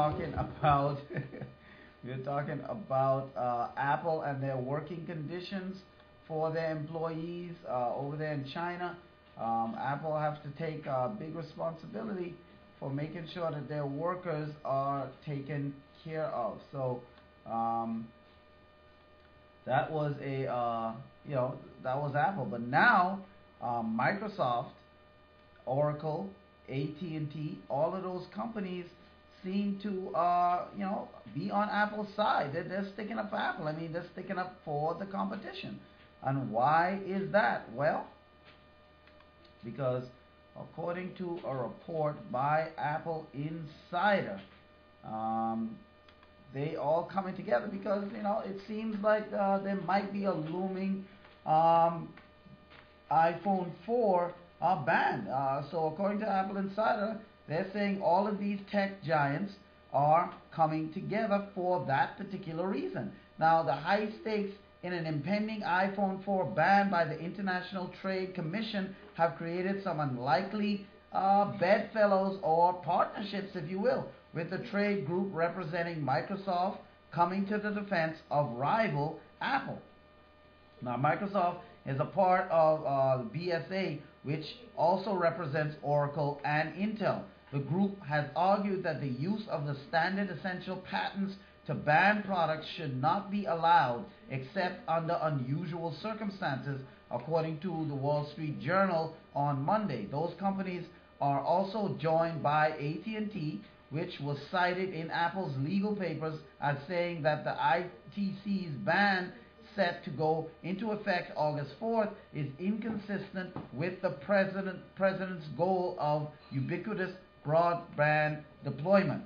talking about we're talking about Apple and their working conditions for their employees over there in China. Apple has to take big responsibility for making sure that their workers are taken care of. So that was a that was Apple, but now Microsoft, Oracle, AT&T, all of those companies seem to be on Apple's side. They're sticking up for Apple. I mean, they're sticking up for the competition. And why is that? Well, because according to a report by Apple Insider, they all coming together because it seems like there might be a looming iPhone 4 ban. So according to Apple Insider, they're saying all of these tech giants are coming together for that particular reason. Now, the high stakes in an impending iPhone 4 ban by the International Trade Commission have created some unlikely bedfellows or partnerships, if you will, with the trade group representing Microsoft coming to the defense of rival Apple. Now, Microsoft is a part of BSA, which also represents Oracle and Intel. The group has argued that the use of the standard essential patents to ban products should not be allowed except under unusual circumstances, according to the Wall Street Journal on Monday. Those companies are also joined by AT&T, which was cited in Apple's legal papers as saying that the ITC's ban set to go into effect August 4th is inconsistent with the president's goal of ubiquitous broadband deployment.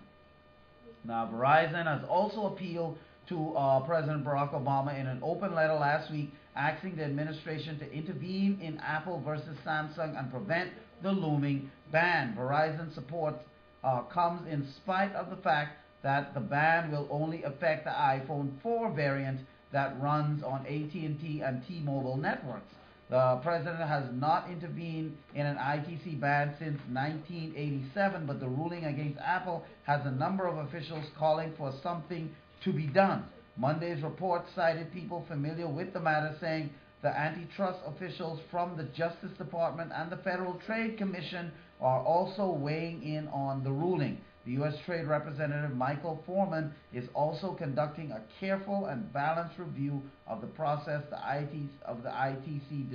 Now, Verizon has also appealed to President Barack Obama in an open letter last week asking the administration to intervene in Apple versus Samsung and prevent the looming ban. Verizon support comes in spite of the fact that the ban will only affect the iPhone 4 variant that runs on AT&T and T-Mobile networks. The president has not intervened in an ITC ban since 1987, but the ruling against Apple has a number of officials calling for something to be done. Monday's report cited people familiar with the matter, saying the antitrust officials from the Justice Department and the Federal Trade Commission are also weighing in on the ruling. The U.S. Trade Representative Michael Foreman is also conducting a careful and balanced review of the process of the ITC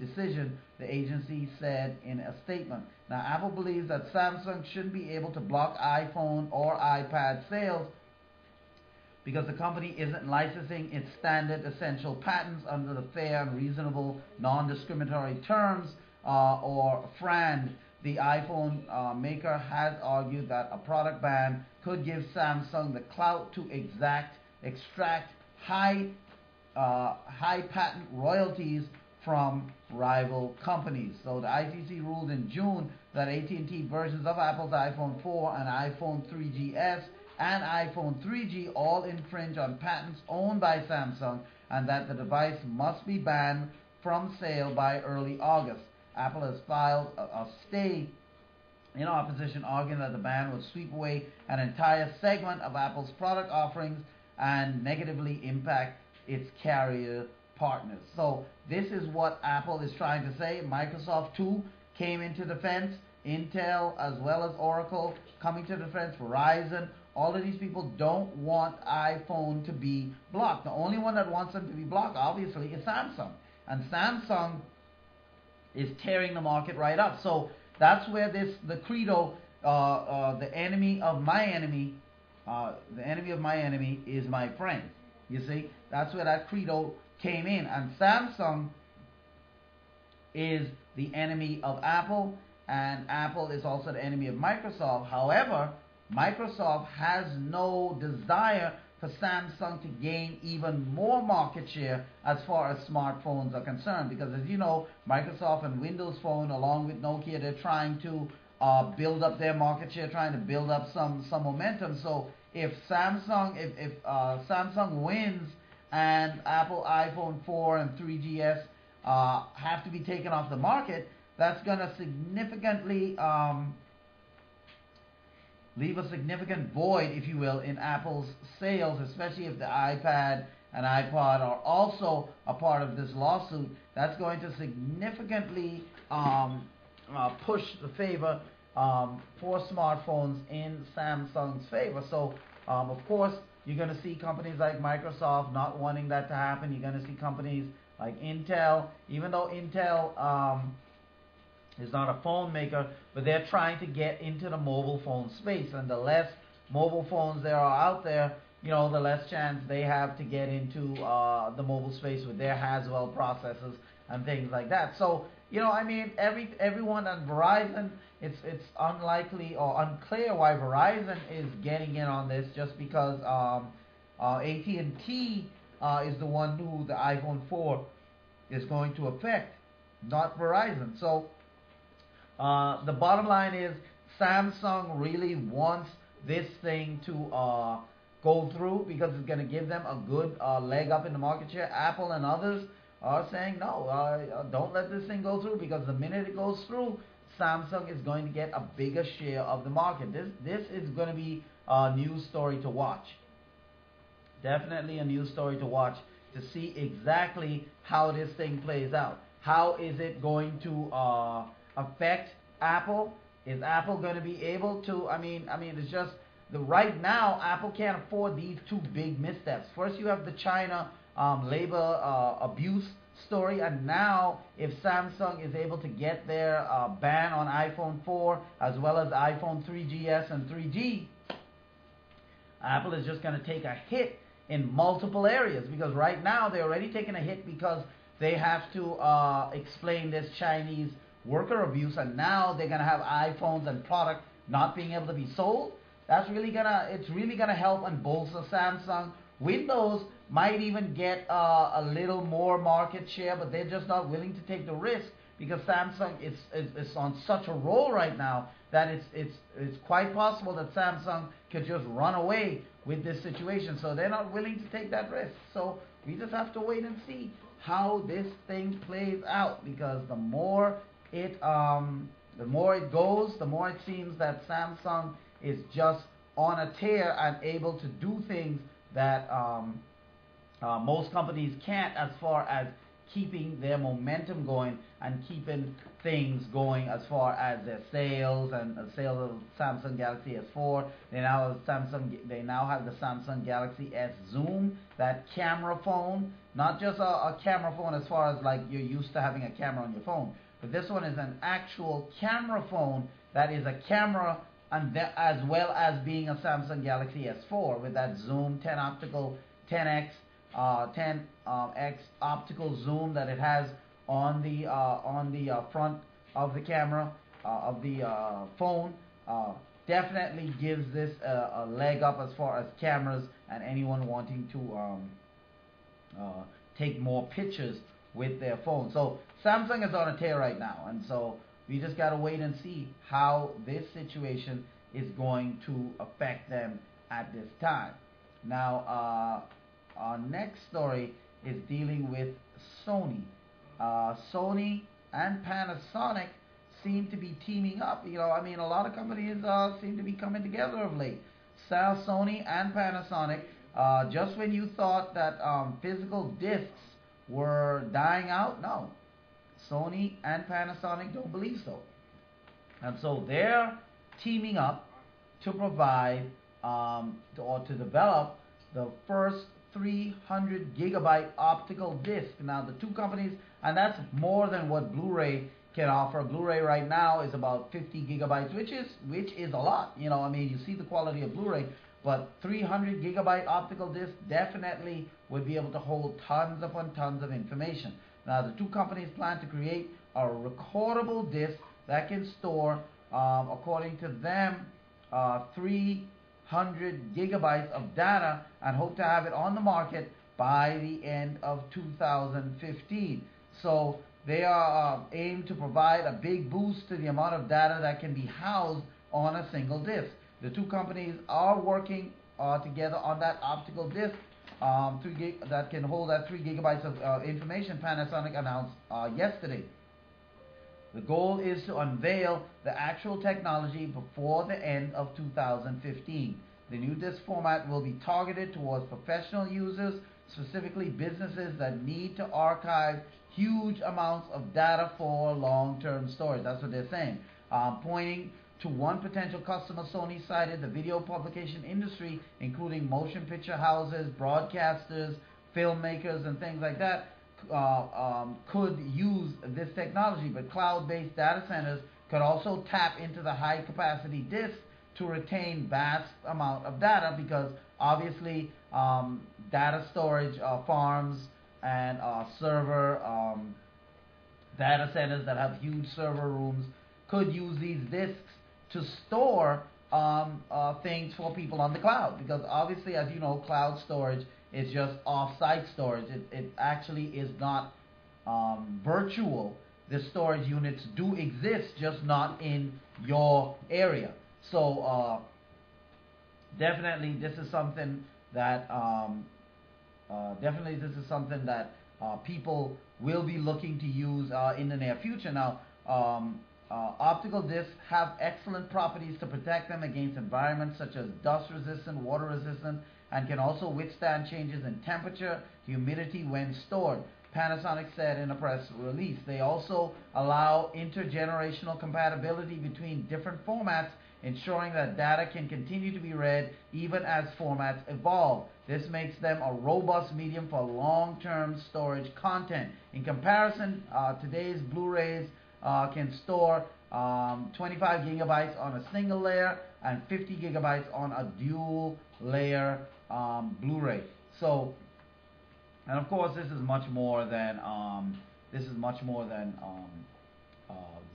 decision, the agency said in a statement. Now, Apple believes that Samsung shouldn't be able to block iPhone or iPad sales because the company isn't licensing its standard essential patents under the fair and reasonable non-discriminatory terms or FRAND. The iPhone maker has argued that a product ban could give Samsung the clout to extract high patent royalties from rival companies. So the ITC ruled in June that AT&T versions of Apple's iPhone 4 and iPhone 3GS and iPhone 3G all infringe on patents owned by Samsung, and that the device must be banned from sale by early August. Apple has filed a stay in opposition, arguing that the ban would sweep away an entire segment of Apple's product offerings and negatively impact its carrier partners. So this is what Apple is trying to say. Microsoft too came into defense. Intel as well as Oracle coming to defense. Verizon. All of these people don't want iPhone to be blocked. The only one that wants them to be blocked, obviously, is Samsung. And Samsung is tearing the market right up. So that's where the credo, the enemy of my enemy is my friend. You see, that's where that credo came in. And Samsung is the enemy of Apple, and Apple is also the enemy of Microsoft. However, Microsoft has no desire for Samsung to gain even more market share as far as smartphones are concerned, because as you know, Microsoft and Windows Phone along with Nokia, they're trying to build up their market share, trying to build up some momentum. So if Samsung wins and Apple iPhone 4 and 3GS have to be taken off the market, that's going to significantly leave a significant void, if you will, in Apple's sales, especially if the iPad and iPod are also a part of this lawsuit. That's going to significantly push the favor for smartphones in Samsung's favor. So, of course, you're going to see companies like Microsoft not wanting that to happen. You're going to see companies like Intel, even though Intel is not a phone maker, but they're trying to get into the mobile phone space. And the less mobile phones there are out there, the less chance they have to get into the mobile space with their Haswell processors and things like that. So, everyone on Verizon, it's unlikely or unclear why Verizon is getting in on this, just because AT&T is the one who the iPhone 4 is going to affect, not Verizon. So the bottom line is Samsung really wants this thing to go through, because it's going to give them a good leg up in the market share. Apple and others are saying no, don't let this thing go through, because the minute it goes through, Samsung is going to get a bigger share of the market. This is going to be a news story to watch. Definitely a news story to watch, to see exactly how this thing plays out. How is it going to affect Apple? Is Apple going to be able to? It's just right now Apple can't afford these two big missteps. First, you have the China labor abuse story, and now if Samsung is able to get their ban on iPhone 4 as well as iPhone 3GS and 3G, Apple is just going to take a hit in multiple areas, because right now they're already taking a hit because they have to explain this Chinese worker abuse, and now they're going to have iPhones and product not being able to be sold. It's really gonna help and bolster Samsung. Windows might even get a little more market share, but they're just not willing to take the risk, because Samsung is on such a roll right now that it's quite possible that Samsung could just run away with this situation. So they're not willing to take that risk. So we just have to wait and see how this thing plays out, because the more it goes, the more it seems that Samsung is just on a tear and able to do things that most companies can't, as far as keeping their momentum going and keeping things going as far as their sales and sales of Samsung Galaxy S4. They now have the Samsung Galaxy S Zoom, that camera phone, not just a camera phone as far as like you're used to having a camera on your phone, but this one is an actual camera phone that is a camera, and as well as being a Samsung Galaxy S4 with that zoom 10x optical zoom that it has on the front of the camera of the phone. Definitely gives this a leg up as far as cameras and anyone wanting to take more pictures with their phone. So Samsung is on a tear right now, and so we just gotta wait and see how this situation is going to affect them at this time. Now, our next story is dealing with Sony. Sony and Panasonic seem to be teaming up. A lot of companies seem to be coming together of late. Sony and Panasonic, just when you thought that physical discs were dying out, no. Sony and Panasonic don't believe so. And so they're teaming up to provide or to develop the first 300 gigabyte optical disc. Now the two companies, and that's more than what Blu-ray can offer. Blu-ray right now is about 50 gigabytes, which is a lot. You see the quality of Blu-ray, but 300 gigabyte optical disc definitely would be able to hold tons upon tons of information. Now the two companies plan to create a recordable disc that can store, according to them, 300 gigabytes of data, and hope to have it on the market by the end of 2015. So they are aimed to provide a big boost to the amount of data that can be housed on a single disc. The two companies are working together on that optical disc that can hold that 3 gigabytes of information, Panasonic announced yesterday. The goal is to unveil the actual technology before the end of 2015. The new disk format will be targeted towards professional users, specifically businesses that need to archive huge amounts of data for long-term storage. That's what they're saying. Pointing to one potential customer, Sony cited the video publication industry, including motion picture houses, broadcasters, filmmakers, and things like that, could use this technology. But cloud-based data centers could also tap into the high-capacity disk to retain vast amount of data, because obviously data storage farms and server data centers that have huge server rooms could use these disks to store things for people on the cloud, because obviously, as you know, cloud storage is just off-site storage. It actually is not virtual. The storage units do exist, just not in your area. So definitely this is something that people will be looking to use in the near future. Now, optical discs have excellent properties to protect them against environments such as dust resistant, water resistant, and can also withstand changes in temperature, humidity when stored, Panasonic said in a press release. They also allow intergenerational compatibility between different formats, ensuring that data can continue to be read even as formats evolve. This makes them a robust medium for long-term storage content. In comparison, today's Blu-rays can store 25 gigabytes on a single layer and 50 gigabytes on a dual layer Blu-ray. So, and of course, this is much more than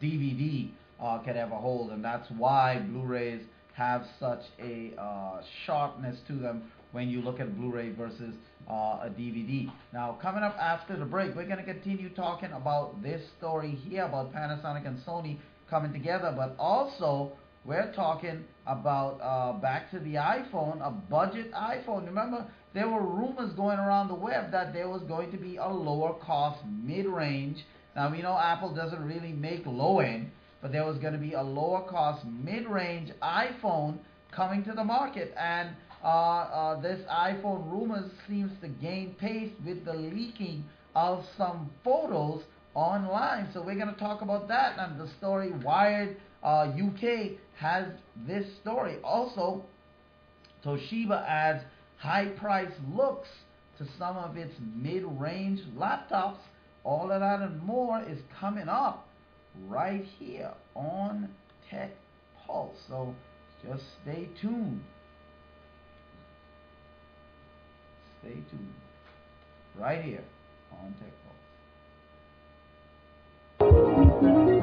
DVD could ever hold, and that's why Blu-rays have such a sharpness to them when you look at Blu-ray versus a DVD. Now, coming up after the break, we're going to continue talking about this story here about Panasonic and Sony coming together, but also we're talking about back to the iPhone, a budget iPhone. Remember, there were rumors going around the web that there was going to be a lower cost mid-range. Now, we know Apple doesn't really make low-end, but there was going to be a lower cost mid-range iPhone coming to the market, and this iPhone rumors seems to gain pace with the leaking of some photos online. So we're going to talk about that, and the story Wired UK has this story. Also, Toshiba adds high-price looks to some of its mid-range laptops. All of that and more is coming up right here on Tech Pulse. So just stay tuned. Stay tuned. Right here on Tech Pulse.